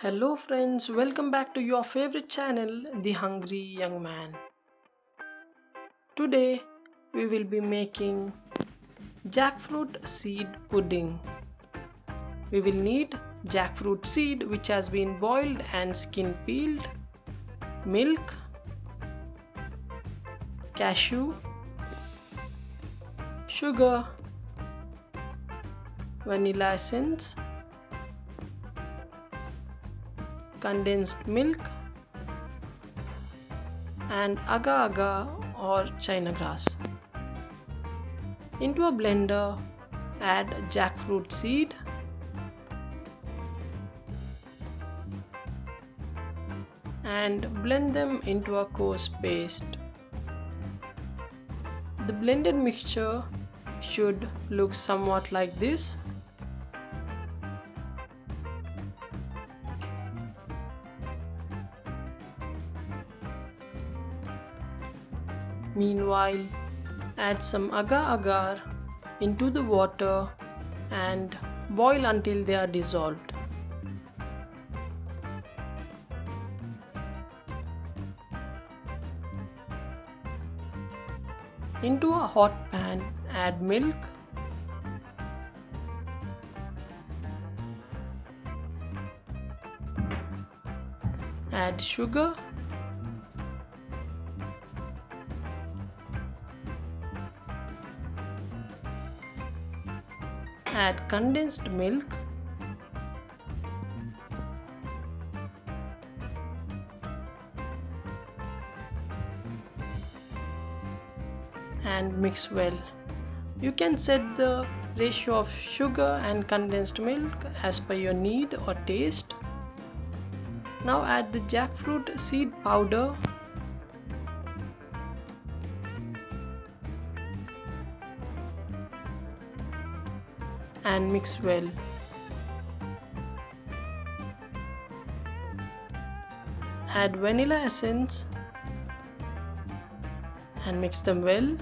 Hello friends, welcome back to your favorite channel, The Hungry Young Man. Today we will be making jackfruit seed pudding. We will need jackfruit seed which has been boiled and skin peeled, milk, cashew, sugar, vanilla essence, condensed milk, and agar agar or China grass. Into a blender, add jackfruit seed, and blend them into a coarse paste. The blended mixture should look somewhat like this. Meanwhile, add some agar agar into the water and boil until they are dissolved. Into a hot pan, add milk, add sugar, add condensed milk, and mix well. You can set the ratio of sugar and condensed milk as per your need or taste. Now add the jackfruit seed powder, and mix well. Add vanilla essence and mix them well.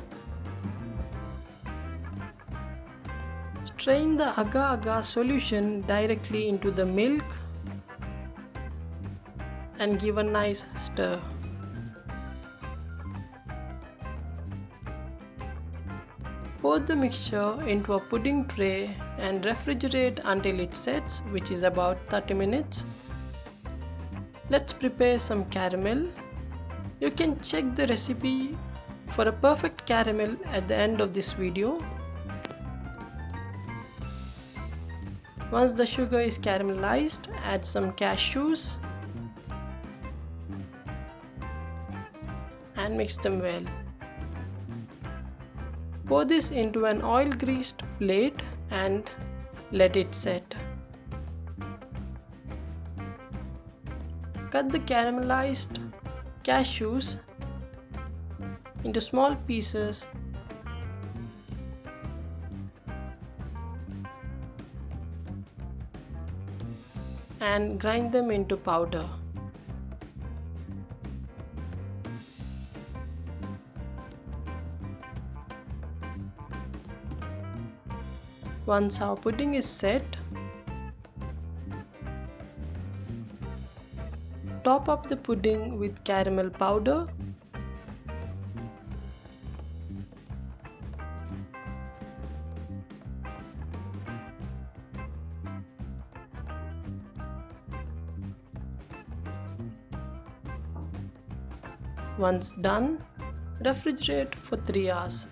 Strain the agar agar solution directly into the milk and give a nice stir. Pour the mixture into a pudding tray and refrigerate until it sets, which is about 30 minutes. Let's prepare some caramel. You can check the recipe for a perfect caramel at the end of this video. Once the sugar is caramelized, add some cashews and mix them well. Pour this into an oil-greased plate and let it set. Cut the caramelized cashews into small pieces and grind them into powder. Once our pudding is set, top up the pudding with caramel powder . Once done, refrigerate for 3 hours.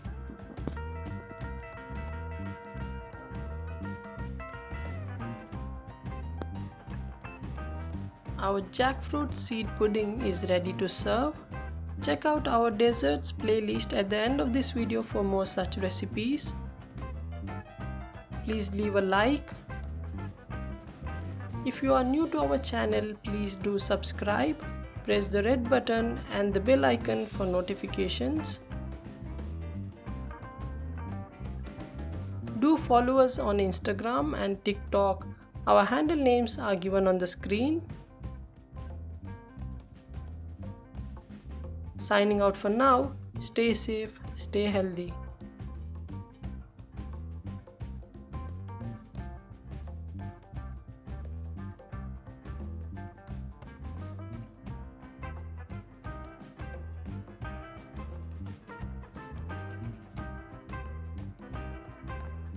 Our jackfruit seed pudding is ready to serve. Check out our desserts playlist at the end of this video for more such recipes. Please leave a like. If you are new to our channel, please do subscribe. Press the red button and the bell icon for notifications. Do follow us on Instagram and TikTok. Our handle names are given on the screen. Signing out for now. Stay safe, stay healthy.